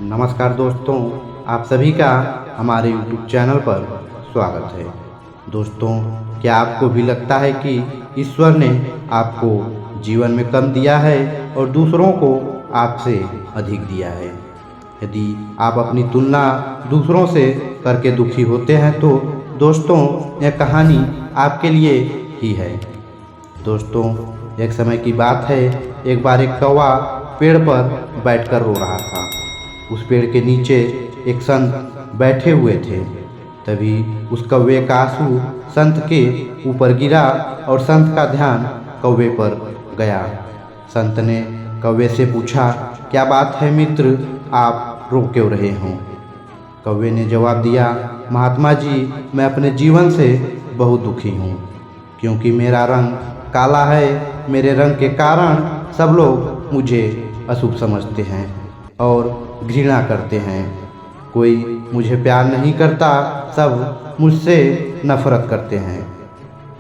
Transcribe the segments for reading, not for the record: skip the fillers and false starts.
नमस्कार दोस्तों, आप सभी का हमारे YouTube चैनल पर स्वागत है। दोस्तों, क्या आपको भी लगता है कि ईश्वर ने आपको जीवन में कम दिया है और दूसरों को आपसे अधिक दिया है? यदि आप अपनी तुलना दूसरों से करके दुखी होते हैं तो दोस्तों, यह कहानी आपके लिए ही है। दोस्तों, एक समय की बात है, एक बार एक कौवा पेड़ पर बैठकर रो रहा था। उस पेड़ के नीचे एक संत बैठे हुए थे। तभी उस कौवे का आंसू संत के ऊपर गिरा और संत का ध्यान कौवे पर गया। संत ने कौवे से पूछा, क्या बात है मित्र, आप रो क्यों रहे हो? कौवे ने जवाब दिया, महात्मा जी, मैं अपने जीवन से बहुत दुखी हूँ, क्योंकि मेरा रंग काला है। मेरे रंग के कारण सब लोग मुझे अशुभ समझते हैं और घृणा करते हैं। कोई मुझे प्यार नहीं करता, सब मुझसे नफरत करते हैं।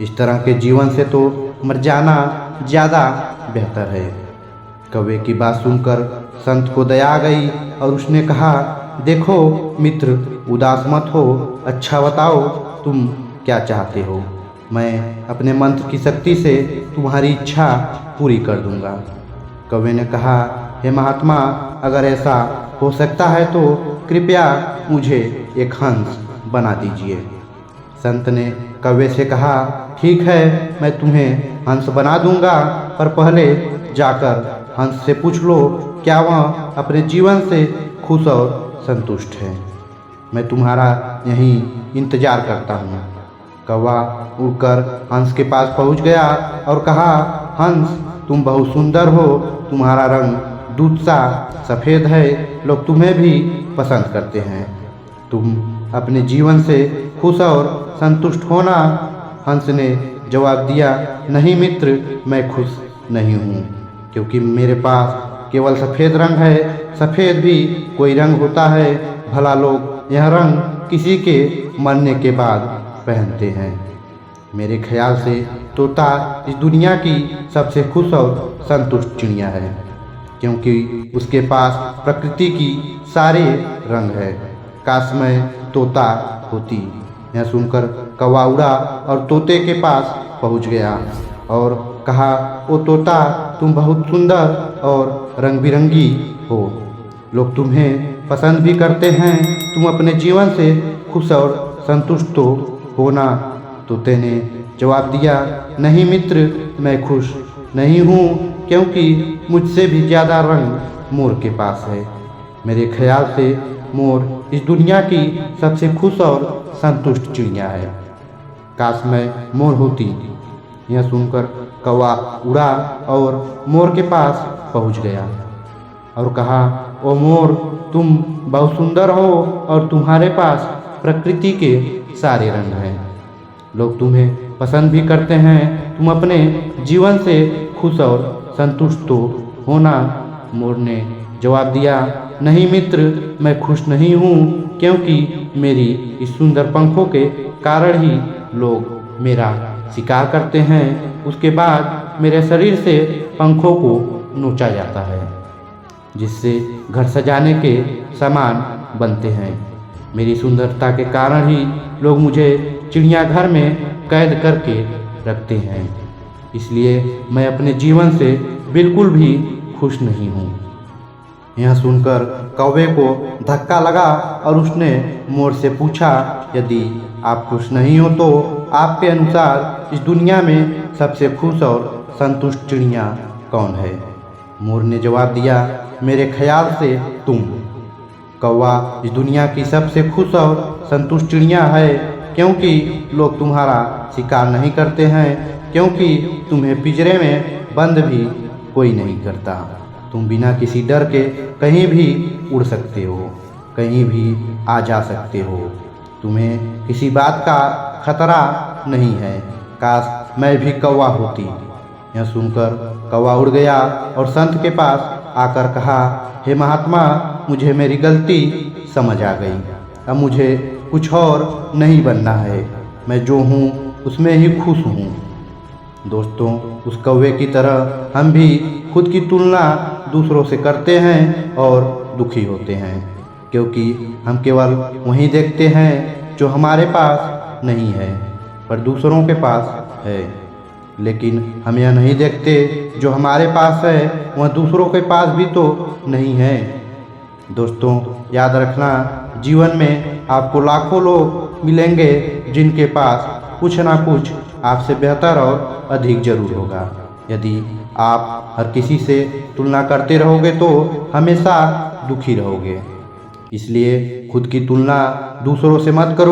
इस तरह के जीवन से तो मर जाना ज़्यादा बेहतर है। कौवे की बात सुनकर संत को दया आ गई और उसने कहा, देखो मित्र, उदास मत हो, अच्छा बताओ तुम क्या चाहते हो। मैं अपने मंत्र की शक्ति से तुम्हारी इच्छा पूरी कर दूंगा। कौवे ने कहा, हे महात्मा, अगर ऐसा हो सकता है तो कृपया मुझे एक हंस बना दीजिए। संत ने कौवे से कहा, ठीक है, मैं तुम्हें हंस बना दूंगा, पर पहले जाकर हंस से पूछ लो क्या वह अपने जीवन से खुश और संतुष्ट है। मैं तुम्हारा यहीं इंतजार करता हूँ। कौवा उड़कर हंस के पास पहुँच गया और कहा, हंस, तुम बहुत सुंदर हो, तुम्हारा रंग दूध सा सफ़ेद है, लोग तुम्हें भी पसंद करते हैं। तुम अपने जीवन से खुश और संतुष्ट होना। हंस ने जवाब दिया, नहीं मित्र, मैं खुश नहीं हूँ, क्योंकि मेरे पास केवल सफ़ेद रंग है। सफ़ेद भी कोई रंग होता है, भला लोग यह रंग किसी के मरने के बाद पहनते हैं। मेरे ख्याल से तोता इस दुनिया की सबसे खुश और संतुष्ट चिड़िया है, क्योंकि उसके पास प्रकृति की सारे रंग है। काश मैं तोता होती। यह सुनकर कौवा उड़ा और तोते के पास पहुंच गया और कहा, ओ तोता, तुम बहुत सुंदर और रंग बिरंगी हो, लोग तुम्हें पसंद भी करते हैं। तुम अपने जीवन से खुश और संतुष्ट तो हो ना? तोते ने जवाब दिया, नहीं मित्र, मैं खुश नहीं हूँ, क्योंकि मुझसे भी ज़्यादा रंग मोर के पास है। मेरे ख्याल से मोर इस दुनिया की सबसे खुश और संतुष्ट चिड़िया है। काश मैं मोर होती। यह सुनकर कौवा उड़ा और मोर के पास पहुंच गया और कहा, ओ मोर, तुम बहुत सुंदर हो और तुम्हारे पास प्रकृति के सारे रंग हैं, लोग तुम्हें पसंद भी करते हैं। तुम अपने जीवन से खुश और संतुष्ट तो हो ना? मोर ने जवाब दिया, नहीं मित्र, मैं खुश नहीं हूँ, क्योंकि मेरी इस सुंदर पंखों के कारण ही लोग मेरा शिकार करते हैं। उसके बाद मेरे शरीर से पंखों को नोचा जाता है, जिससे घर सजाने के सामान बनते हैं। मेरी सुंदरता के कारण ही लोग मुझे चिड़ियाघर में कैद करके रखते हैं, इसलिए मैं अपने जीवन से बिल्कुल भी खुश नहीं हूँ। यह सुनकर कौवे को धक्का लगा और उसने मोर से पूछा, यदि आप खुश नहीं हो तो आपके अनुसार इस दुनिया में सबसे खुश और संतुष्ट चिड़िया कौन है? मोर ने जवाब दिया, मेरे ख्याल से तुम। कौवा इस दुनिया की सबसे खुश और संतुष्ट चिड़िया है, क्योंकि लोग तुम्हारा शिकार नहीं करते हैं, क्योंकि तुम्हें पिंजरे में बंद भी कोई नहीं करता। तुम बिना किसी डर के कहीं भी उड़ सकते हो, कहीं भी आ जा सकते हो। तुम्हें किसी बात का खतरा नहीं है। काश मैं भी कौवा होती। यह सुनकर कौवा उड़ गया और संत के पास आकर कहा, हे महात्मा, मुझे मेरी गलती समझ आ गई। अब मुझे कुछ और नहीं बनना है। मैं जो हूँ उसमें ही खुश हूँ। दोस्तों, उस कौवे की तरह हम भी खुद की तुलना दूसरों से करते हैं और दुखी होते हैं, क्योंकि हम केवल वही देखते हैं जो हमारे पास नहीं है पर दूसरों के पास है, लेकिन हम यह नहीं देखते जो हमारे पास है वह दूसरों के पास भी तो नहीं है। दोस्तों, याद रखना, जीवन में आपको लाखों लोग मिलेंगे जिनके पास कुछ ना कुछ आपसे बेहतर और अधिक जरूर होगा। यदि आप हर किसी से तुलना करते रहोगे तो हमेशा दुखी रहोगे। इसलिए खुद की तुलना दूसरों से मत करो।